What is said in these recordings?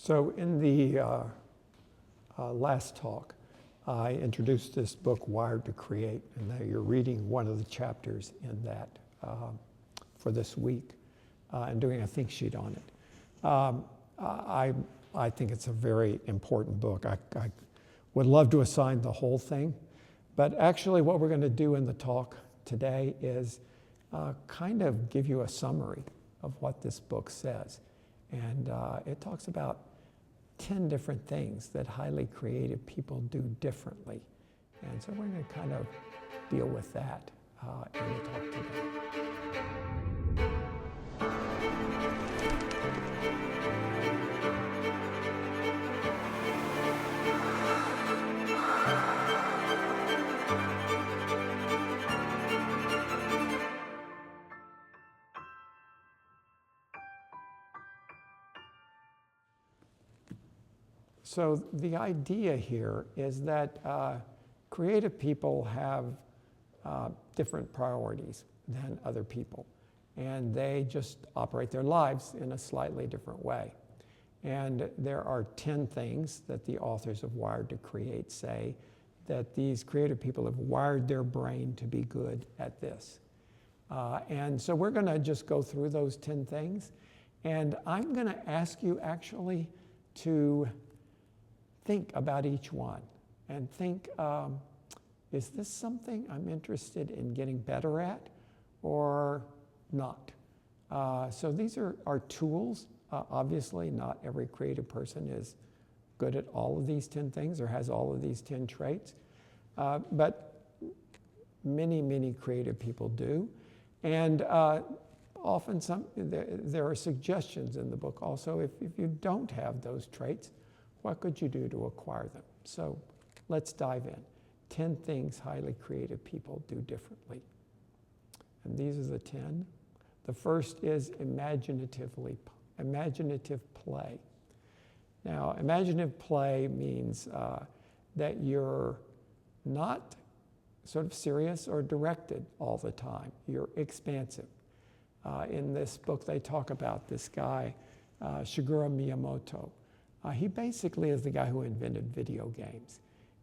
So in the last talk, I introduced this book, Wired to Create, and now you're reading one of the chapters in that for this week and doing a think sheet on it. I think it's a very important book. I would love to assign the whole thing, but actually what we're going to do in the talk today is kind of give you a summary of what this book says. And it talks about 10 different things that highly creative people do differently. And so we're going to kind of deal with that in the talk today. So the idea here is that creative people have different priorities than other people, and they just operate their lives in a slightly different way. And there are 10 things that the authors of Wired to Create say that these creative people have wired their brain to be good at this. And so we're going to just go through those 10 things, and I'm going to ask you actually to think about each one and think, is this something I'm interested in getting better at or not? So these are tools. Obviously, not every creative person is good at all of these 10 things or has all of these 10 traits, but many, many creative people do. And often there are suggestions in the book also, if you don't have those traits, what could you do to acquire them? So let's dive in. 10 things highly creative people do differently. And these are the 10. The first is imaginative play. Now, imaginative play means that you're not sort of serious or directed all the time. You're expansive. In this book, they talk about this guy, Shigeru Miyamoto. He basically is the guy who invented video games.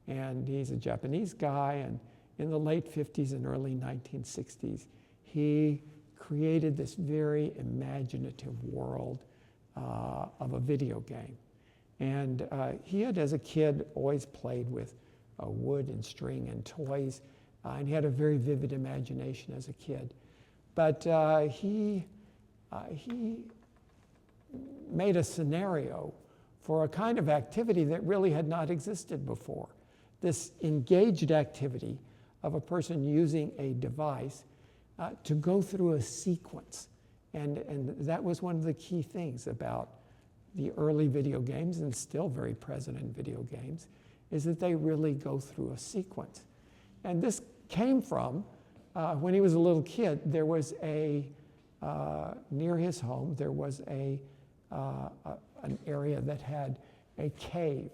And he's a Japanese guy, and in the late 50s and early 1960s, he created this very imaginative world of a video game. And he had, as a kid, always played with wood and string and toys, and he had a very vivid imagination as a kid. But he made a scenario for a kind of activity that really had not existed before. This engaged activity of a person using a device to go through a sequence. And that was one of the key things about the early video games, and still very present in video games, is that they really go through a sequence. And this came from, when he was a little kid, there was near his home, there was an area that had a cave,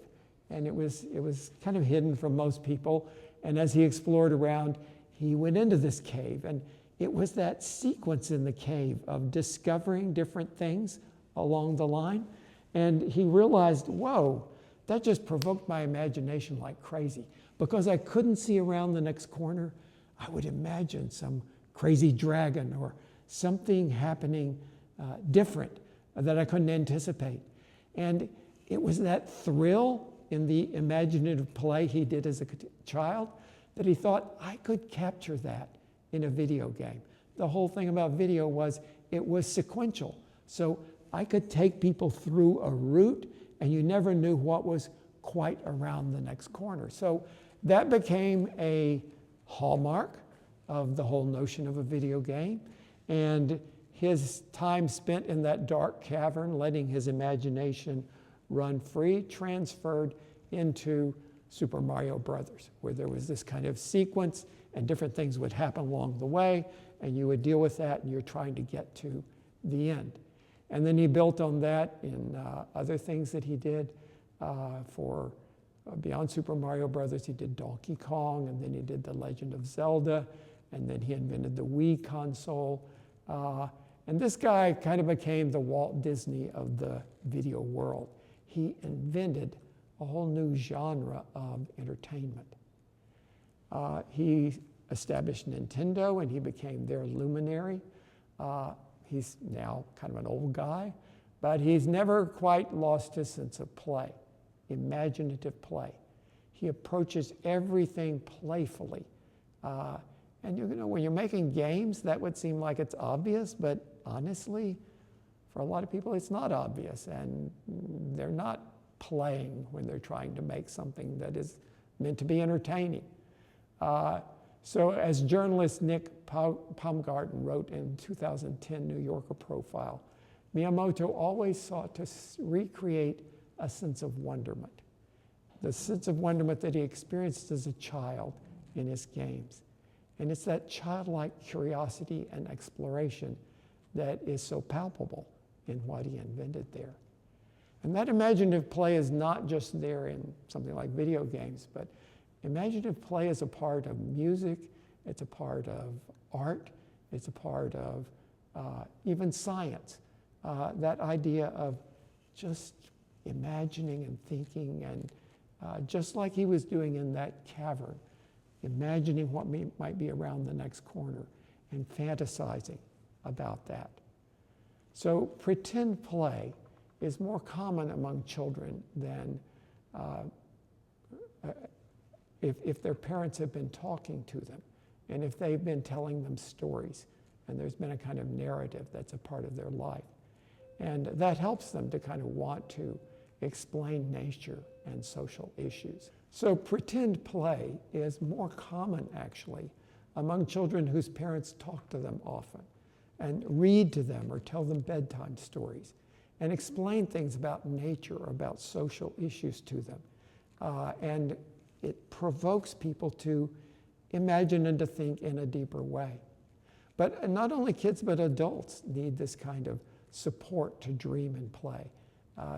and it was kind of hidden from most people. And as he explored around, he went into this cave, and it was that sequence in the cave of discovering different things along the line. And he realized, whoa, that just provoked my imagination like crazy. Because I couldn't see around the next corner, I would imagine some crazy dragon or something happening different that I couldn't anticipate. And it was that thrill in the imaginative play he did as a child that he thought, I could capture that in a video game. The whole thing about video was it was sequential. So I could take people through a route, and you never knew what was quite around the next corner. So that became a hallmark of the whole notion of a video game. And his time spent in that dark cavern, letting his imagination run free, transferred into Super Mario Brothers, where there was this kind of sequence and different things would happen along the way, and you would deal with that, and you're trying to get to the end. And then he built on that in other things that he did for beyond Super Mario Brothers. He did Donkey Kong, and then he did The Legend of Zelda, and then he invented the Wii console. And this guy kind of became the Walt Disney of the video world. he invented a whole new genre of entertainment. He established Nintendo, and he became their luminary. He's now kind of an old guy, but he's never quite lost his sense of play, imaginative play. He approaches everything playfully. And you know, when you're making games, that would seem like it's obvious, but honestly, for a lot of people, it's not obvious, and they're not playing when they're trying to make something that is meant to be entertaining. So as journalist Nick Baumgarten wrote in 2010 New Yorker profile, Miyamoto always sought to recreate a sense of wonderment, the sense of wonderment that he experienced as a child in his games. And it's that childlike curiosity and exploration that is so palpable in what he invented there. And that imaginative play is not just there in something like video games, but imaginative play is a part of music, it's a part of art, it's a part of even science. That idea of just imagining and thinking, and just like he was doing in that cavern, imagining what might be around the next corner and fantasizing about that. So pretend play is more common among children than if their parents have been talking to them and if they've been telling them stories and there's been a kind of narrative that's a part of their life. And that helps them to kind of want to explain nature and social issues. So pretend play is more common, actually, among children whose parents talk to them often and read to them or tell them bedtime stories and explain things about nature or about social issues to them. And it provokes people to imagine and to think in a deeper way. But not only kids, but adults need this kind of support to dream and play.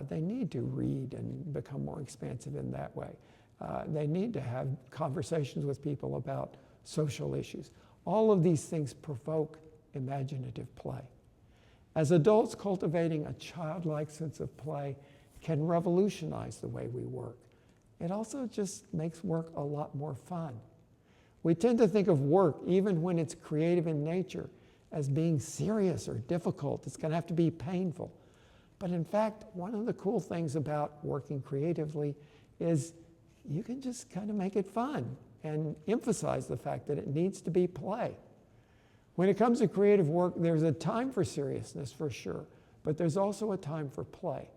They need to read and become more expansive in that way. They need to have conversations with people about social issues. All of these things provoke imaginative play. As adults, cultivating a childlike sense of play can revolutionize the way we work. It also just makes work a lot more fun. We tend to think of work, even when it's creative in nature, as being serious or difficult. It's going to have to be painful. But in fact, one of the cool things about working creatively is you can just kind of make it fun and emphasize the fact that it needs to be play. When it comes to creative work, there's a time for seriousness for sure, but there's also a time for play.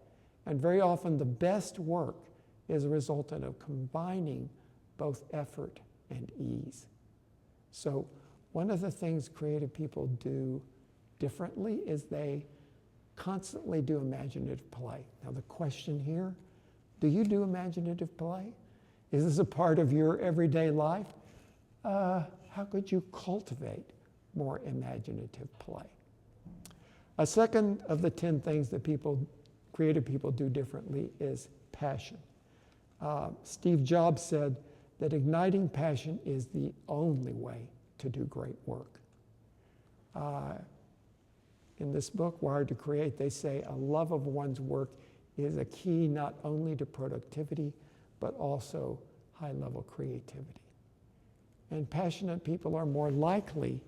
And very often the best work is a resultant of combining both effort and ease. So one of the things creative people do differently is they constantly do imaginative play. Now the question here, do you do imaginative play? Is this a part of your everyday life? How could you cultivate more imaginative play? A second of the 10 things that creative people do differently is passion. Steve Jobs said that igniting passion is the only way to do great work. In this book, Wired to Create, they say a love of one's work is a key not only to productivity, but also high-level creativity. And passionate people are more likely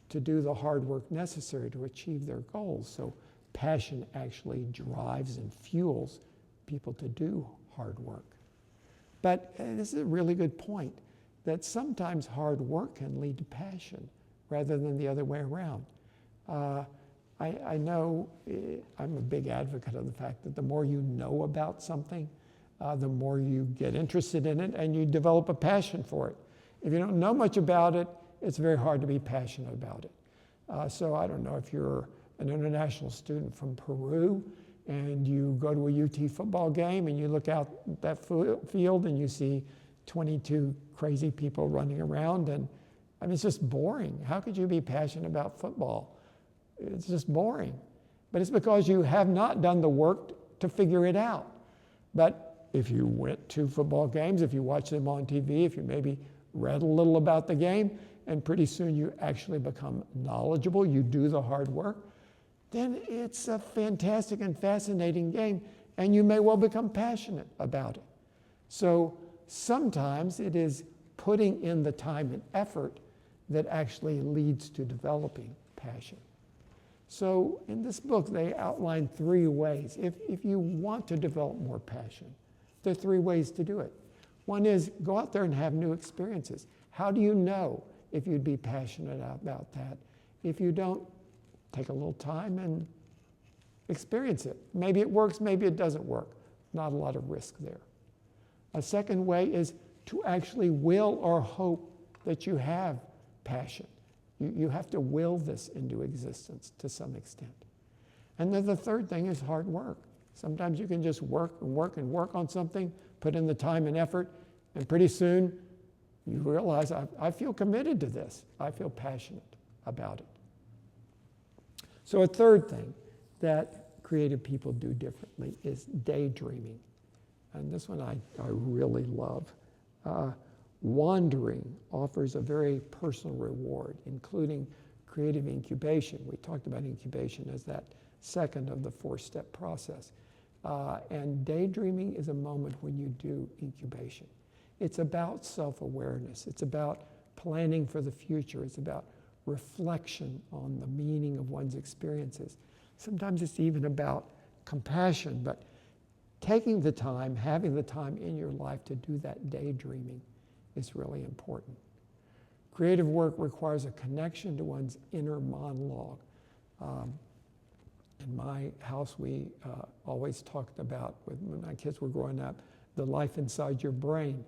to do the hard work necessary to achieve their goals. So passion actually drives and fuels people to do hard work. But this is a really good point, that sometimes hard work can lead to passion rather than the other way around. I know I'm a big advocate of the fact that the more you know about something, the more you get interested in it and you develop a passion for it. If you don't know much about it, it's very hard to be passionate about it. So I don't know if you're an international student from Peru and you go to a UT football game and you look out that field and you see 22 crazy people running around, and I mean, it's just boring. How could you be passionate about football? It's just boring. But it's because you have not done the work to figure it out. But if you went to football games, if you watch them on TV, if you maybe read a little about the game, and pretty soon you actually become knowledgeable, you do the hard work, then it's a fantastic and fascinating game, And you may well become passionate about it. So sometimes it is putting in the time and effort that actually leads to developing passion. So in this book, they outline 3 ways. If you want to develop more passion, there are 3 ways to do it. One is go out there and have new experiences. How do you know if you'd be passionate about that? If you don't, take a little time and experience it. Maybe it works, maybe it doesn't work. Not a lot of risk there. A second way is to actually will or hope that you have passion. You have to will this into existence to some extent. And then the third thing is hard work. Sometimes you can just work and work and work on something, put in the time and effort, and pretty soon you realize, I feel committed to this. I feel passionate about it. So a third thing that creative people do differently is daydreaming. And this one I really love. Wandering offers a very personal reward, including creative incubation. We talked about incubation as that second of the 4-step process. And daydreaming is a moment when you do incubation. It's about self-awareness. It's about planning for the future. It's about reflection on the meaning of one's experiences. Sometimes it's even about compassion, but taking the time, having the time in your life to do that daydreaming is really important. Creative work requires a connection to one's inner monologue. In my house, we always talked about, when my kids were growing up, the life inside your brain.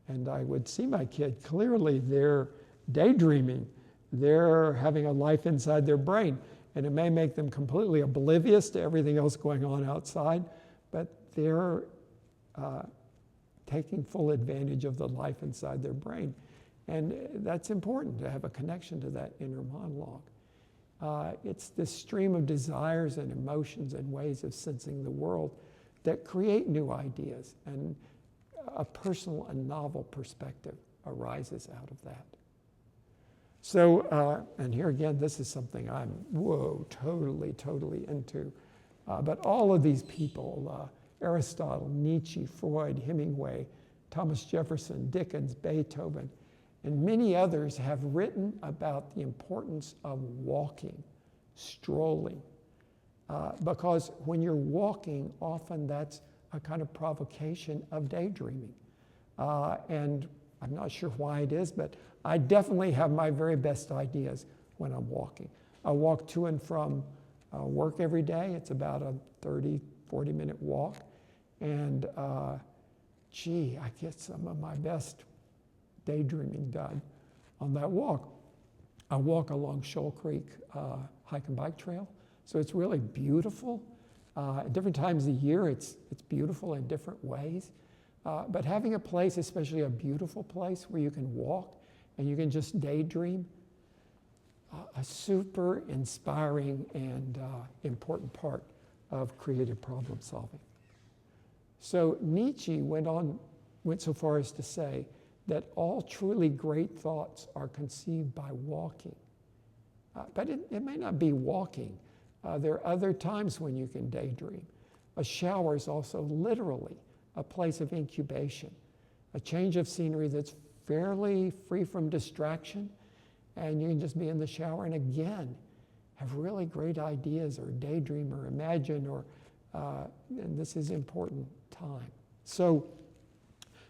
And I would see my kid, clearly they're daydreaming. They're having a life inside their brain. And it may make them completely oblivious to everything else going on outside, but they're taking full advantage of the life inside their brain. And that's important to have a connection to that inner monologue. It's this stream of desires and emotions and ways of sensing the world that create new ideas, and a personal and novel perspective arises out of that. So, and here again, this is something I'm, totally into. But all of these people, Aristotle, Nietzsche, Freud, Hemingway, Thomas Jefferson, Dickens, Beethoven, and many others have written about the importance of walking, strolling. Because when you're walking, often that's a kind of provocation of daydreaming. And I'm not sure why it is, but I definitely have my very best ideas when I'm walking. I walk to and from work every day. It's about a 30, 40-minute walk. And I get some of my best daydreaming done on that walk. I walk along Shoal Creek hike and bike trail. So it's really beautiful. At different times of the year, it's beautiful in different ways. But having a place, especially a beautiful place where you can walk and you can just daydream, a super inspiring and important part of creative problem solving. So Nietzsche went so far as to say that all truly great thoughts are conceived by walking. But it may not be walking. There are other times when you can daydream. A shower is also literally a place of incubation, a change of scenery that's fairly free from distraction, and you can just be in the shower and again have really great ideas or daydream or imagine, or and this is important time. So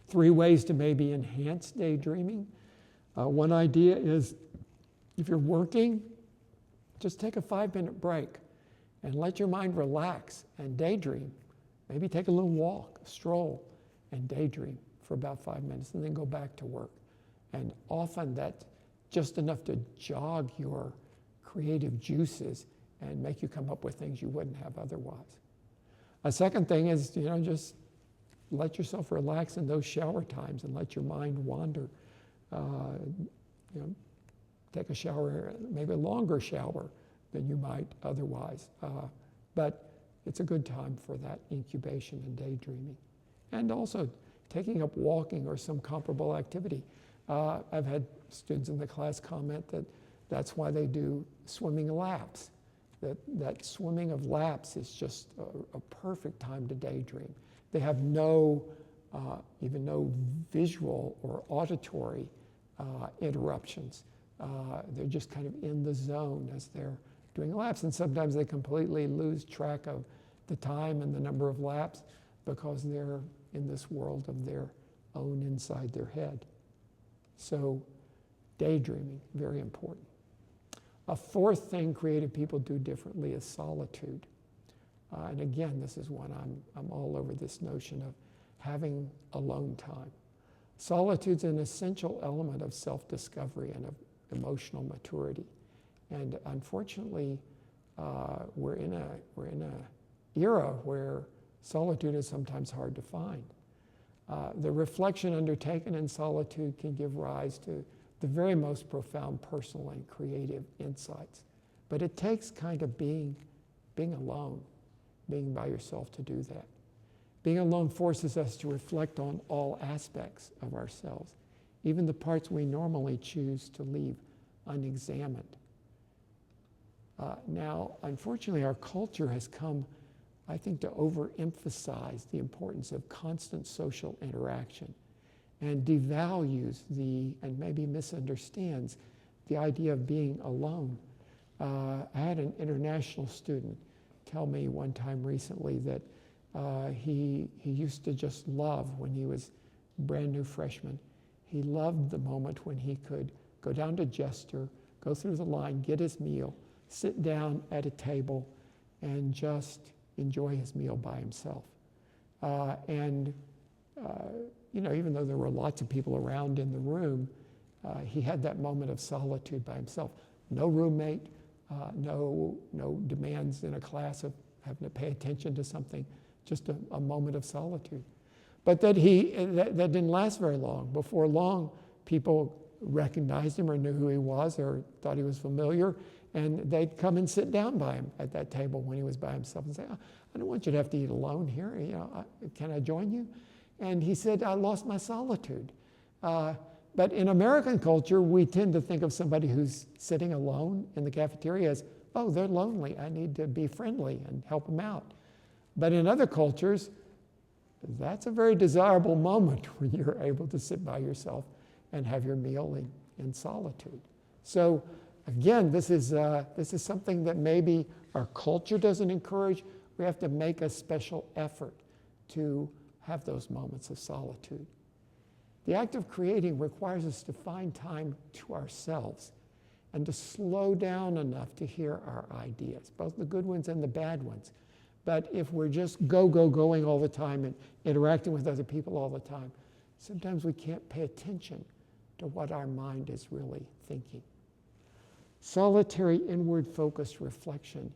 3 ways to maybe enhance daydreaming. One idea is if you're working, just take a 5-minute break and let your mind relax and daydream. Maybe take a little walk, a stroll, and daydream for about 5 minutes and then go back to work. And often that's just enough to jog your creative juices and make you come up with things you wouldn't have otherwise. A second thing is, just let yourself relax in those shower times and let your mind wander. Take a shower, maybe a longer shower than you might otherwise. But it's a good time for that incubation and daydreaming. And also taking up walking or some comparable activity. I've had students in the class comment that that's why they do swimming laps. that swimming of laps is just a perfect time to daydream. They have even no visual or auditory interruptions. They're just kind of in the zone as they're doing laps, and sometimes they completely lose track of the time and the number of laps because they're in this world of their own inside their head. So daydreaming, very important. A fourth thing creative people do differently is solitude. And again, this is one I'm all over this notion of having alone time. Solitude's an essential element of self-discovery and of emotional maturity. And unfortunately, we're in a era where solitude is sometimes hard to find. The reflection undertaken in solitude can give rise to the very most profound personal and creative insights. But it takes kind of being alone, being by yourself to do that. Being alone forces us to reflect on all aspects of ourselves, even the parts we normally choose to leave unexamined. Now, unfortunately, our culture has come, I think, to overemphasize the importance of constant social interaction and devalues and maybe misunderstands the idea of being alone. I had an international student tell me one time recently that he used to just love, when he was a brand new freshman, he loved the moment when he could go down to Jester, go through the line, get his meal, sit down at a table, and just enjoy his meal by himself. Even though there were lots of people around in the room, he had that moment of solitude by himself. No roommate, no demands in a class of having to pay attention to something, just a moment of solitude. But that didn't last very long. Before long, people recognized him or knew who he was or thought he was familiar, and they'd come and sit down by him at that table when he was by himself and say, I don't want you to have to eat alone here. Can I join you? And he said, I lost my solitude. But in American culture, we tend to think of somebody who's sitting alone in the cafeteria as, oh, they're lonely. I need to be friendly and help them out. But in other cultures, that's a very desirable moment when you're able to sit by yourself and have your meal in solitude. So again, this is something that maybe our culture doesn't encourage. We have to make a special effort to have those moments of solitude. The act of creating requires us to find time to ourselves and to slow down enough to hear our ideas, both the good ones and the bad ones. But if we're just going all the time and interacting with other people all the time, sometimes we can't pay attention to what our mind is really thinking. Solitary inward-focused reflection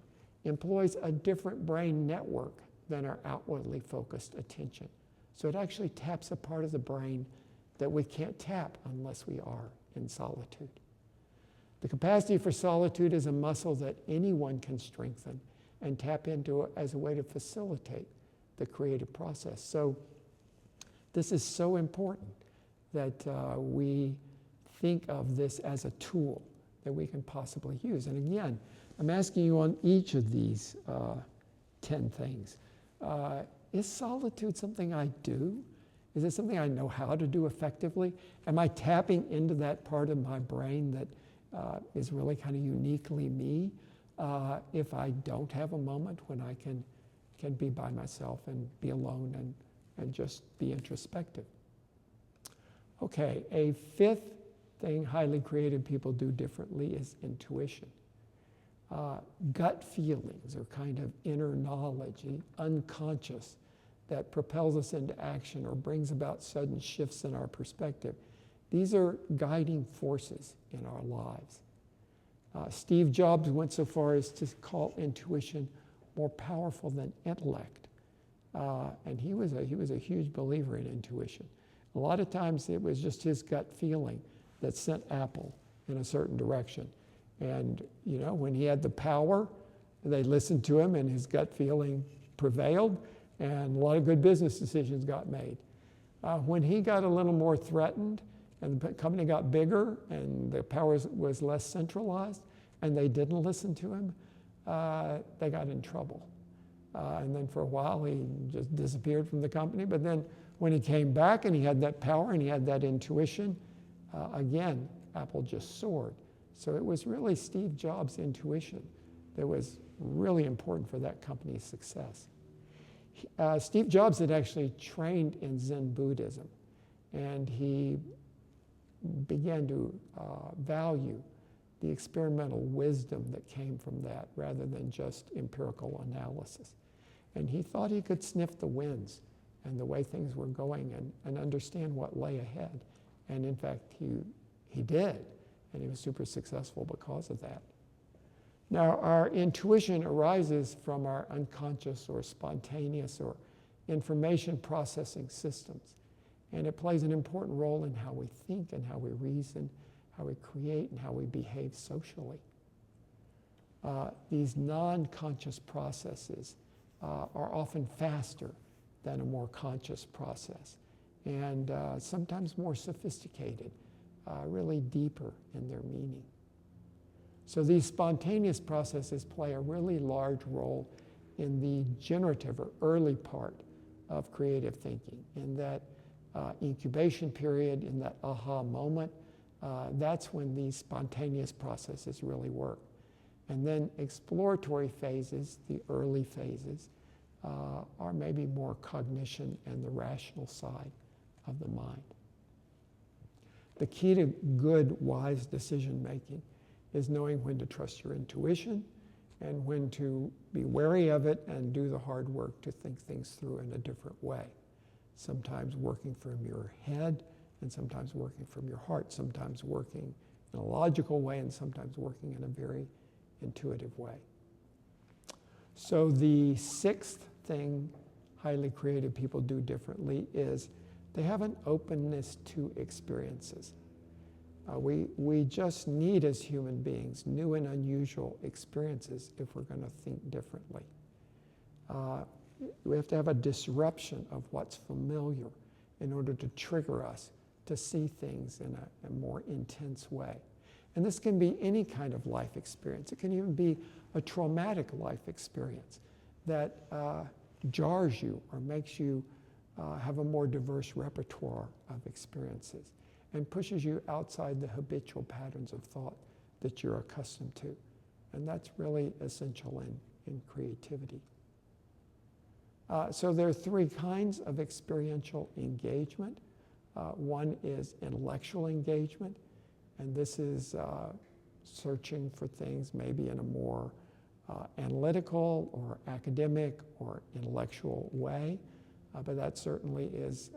employs a different brain network than our outwardly focused attention. So it actually taps a part of the brain that we can't tap unless we are in solitude. The capacity for solitude is a muscle that anyone can strengthen and tap into as a way to facilitate the creative process. So this is so important that we think of this as a tool that we can possibly use. And again, I'm asking you on each of these 10 things. Is solitude something I do? Is it something I know how to do effectively? Am I tapping into that part of my brain that is really kind of uniquely me? If I don't have a moment when I can be by myself and be alone and just be introspective. Okay, a fifth thing highly creative people do differently is intuition. Gut feelings are kind of inner knowledge, unconscious, that propels us into action or brings about sudden shifts in our perspective. These are guiding forces in our lives. Steve Jobs went so far as to call intuition more powerful than intellect. And he was a huge believer in intuition. A lot of times it was just his gut feeling that sent Apple in a certain direction. And when he had the power, they listened to him and his gut feeling prevailed, and a lot of good business decisions got made. When he got a little more threatened and the company got bigger and the power was less centralized and they didn't listen to him, they got in trouble. And then for a while, he just disappeared from the company. But then when he came back and he had that power and he had that intuition, again, Apple just soared. So it was really Steve Jobs' intuition that was really important for that company's success. Steve Jobs had actually trained in Zen Buddhism, and he began to value the experimental wisdom that came from that rather than just empirical analysis. And he thought he could sniff the winds and the way things were going and understand what lay ahead. And in fact, he did, and he was super successful because of that. Now, our intuition arises from our unconscious or spontaneous or information processing systems. And it plays an important role in how we think and how we reason, how we create, and how we behave socially. These non-conscious processes are often faster than a more conscious process, and sometimes more sophisticated, really deeper in their meaning. So these spontaneous processes play a really large role in the generative or early part of creative thinking. In that incubation period, in that aha moment, that's when these spontaneous processes really work. And then exploratory phases, the early phases, are maybe more cognition and the rational side of the mind. The key to good, wise decision making is knowing when to trust your intuition and when to be wary of it and do the hard work to think things through in a different way. Sometimes working from your head and sometimes working from your heart, sometimes working in a logical way and sometimes working in a very intuitive way. So the sixth thing highly creative people do differently is they have an openness to experiences. We just need, as human beings, new and unusual experiences if we're going to think differently. We have to have a disruption of what's familiar in order to trigger us to see things in a more intense way. And this can be any kind of life experience. It can even be a traumatic life experience that jars you or makes you have a more diverse repertoire of experiences and pushes you outside the habitual patterns of thought that you're accustomed to. And that's really essential in creativity. So there are three kinds of experiential engagement. One is intellectual engagement, and this is searching for things maybe in a more analytical or academic or intellectual way, but that certainly is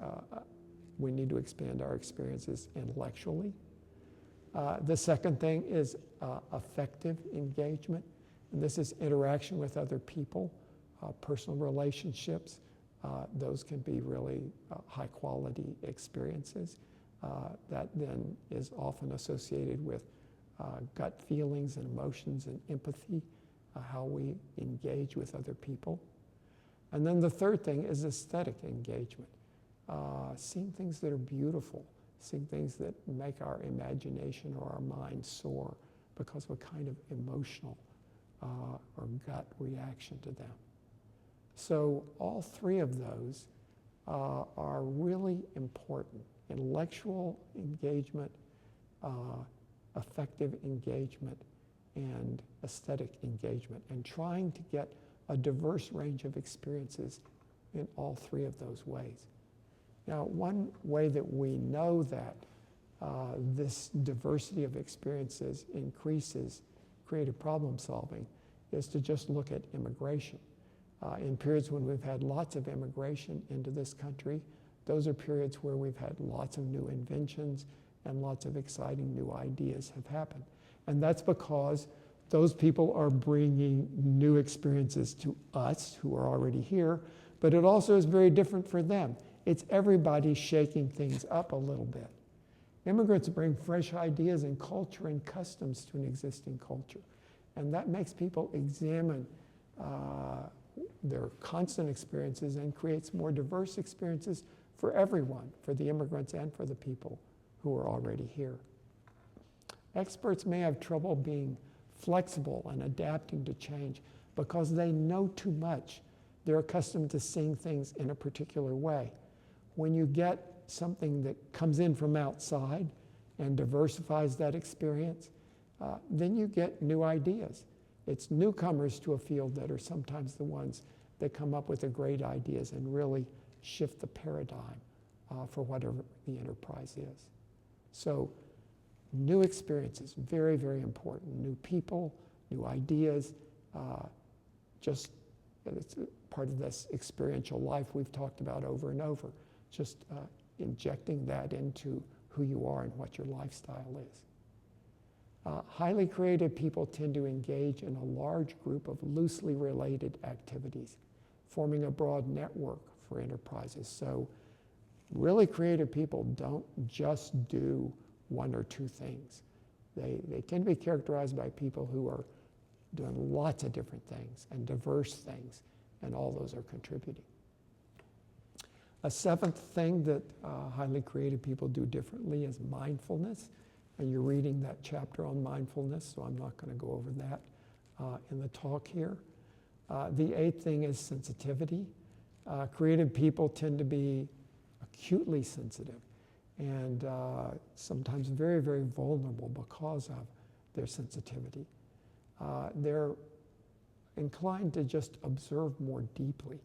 we need to expand our experiences intellectually. The second thing is affective engagement, and this is interaction with other people, personal relationships. Those can be really high quality experiences that then is often associated with gut feelings and emotions and empathy, how we engage with other people. And then the third thing is aesthetic engagement. Seeing things that are beautiful, seeing things that make our imagination or our mind soar because of a kind of emotional or gut reaction to them. So all three of those are really important. Intellectual engagement, affective engagement, and aesthetic engagement, and trying to get a diverse range of experiences in all three of those ways. Now, one way that we know that this diversity of experiences increases creative problem solving is to just look at immigration. In periods when we've had lots of immigration into this country, those are periods where we've had lots of new inventions and lots of exciting new ideas have happened. And that's because those people are bringing new experiences to us who are already here, but it also is very different for them. It's everybody shaking things up a little bit. Immigrants bring fresh ideas and culture and customs to an existing culture. And that makes people examine their constant experiences and creates more diverse experiences for everyone, for the immigrants and for the people who are already here. Experts may have trouble being flexible and adapting to change because they know too much. They're accustomed to seeing things in a particular way. When you get something that comes in from outside and diversifies that experience, then you get new ideas. It's newcomers to a field that are sometimes the ones that come up with the great ideas and really shift the paradigm for whatever the enterprise is. So new experiences, very, very important. New people, new ideas, just it's part of this experiential life we've talked about over and over. Just injecting that into who you are and what your lifestyle is. Highly creative people tend to engage in a large group of loosely related activities, forming a broad network for enterprises. So really creative people don't just do one or two things. They tend to be characterized by people who are doing lots of different things and diverse things, and all those are contributing. A seventh thing that highly creative people do differently is mindfulness. And you're reading that chapter on mindfulness, so I'm not going to go over that in the talk here. The eighth thing is sensitivity. Creative people tend to be acutely sensitive and sometimes very, very vulnerable because of their sensitivity. They're inclined to just observe more deeply,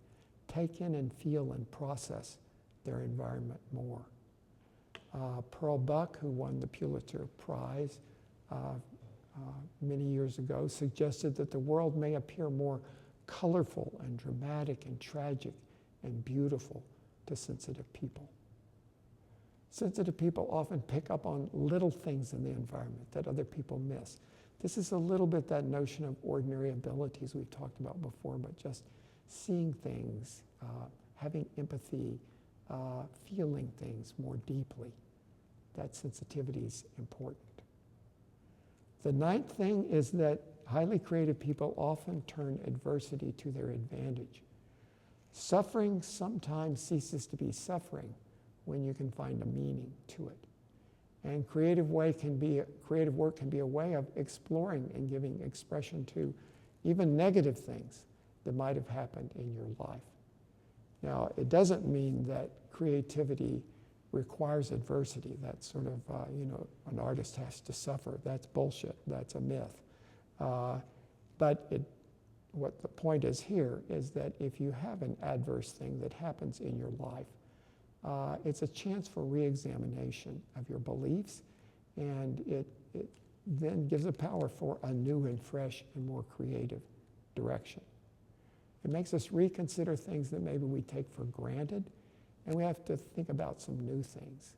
take in and feel and process their environment more. Pearl Buck, who won the Pulitzer Prize many years ago, suggested that the world may appear more colorful and dramatic and tragic and beautiful to sensitive people. Sensitive people often pick up on little things in the environment that other people miss. This is a little bit that notion of ordinary abilities we've talked about before, but just seeing things, having empathy, feeling things more deeply. That sensitivity is important. The ninth thing is that highly creative people often turn adversity to their advantage. Suffering sometimes ceases to be suffering when you can find a meaning to it. And creative work can be a way of exploring and giving expression to even negative things that might have happened in your life. Now, it doesn't mean that creativity requires adversity. That's sort of, an artist has to suffer. That's bullshit. That's a myth. But what the point is here is that if you have an adverse thing that happens in your life, it's a chance for re-examination of your beliefs, and it then gives a power for a new and fresh and more creative direction. It makes us reconsider things that maybe we take for granted, and we have to think about some new things.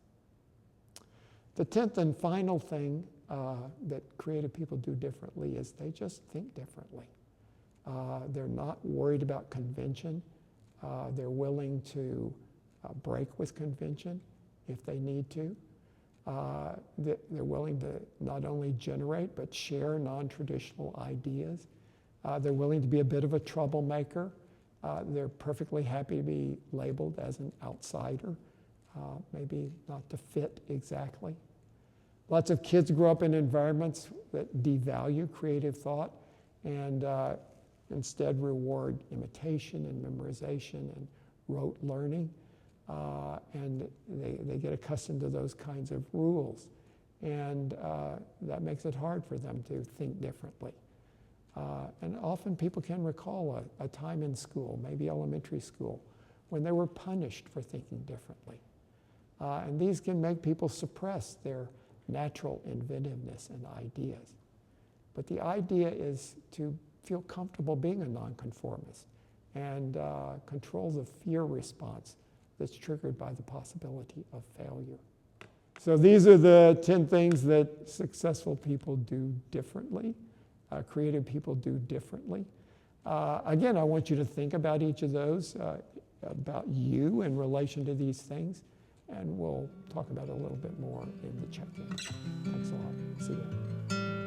The 10th and final thing that creative people do differently is they just think differently. They're not worried about convention. They're willing to break with convention if they need to. They're willing to not only generate but share non-traditional ideas. They're willing to be a bit of a troublemaker. They're perfectly happy to be labeled as an outsider, maybe not to fit exactly. Lots of kids grow up in environments that devalue creative thought and instead reward imitation and memorization and rote learning. And they get accustomed to those kinds of rules. And that makes it hard for them to think differently. And often people can recall a time in school, maybe elementary school, when they were punished for thinking differently. And these can make people suppress their natural inventiveness and ideas. But the idea is to feel comfortable being a nonconformist and control the fear response that's triggered by the possibility of failure. So these are the 10 things that successful people do differently, creative people do differently. Again, I want you to think about each of those, about you in relation to these things, and we'll talk about it a little bit more in the check-in. Thanks a lot. See you.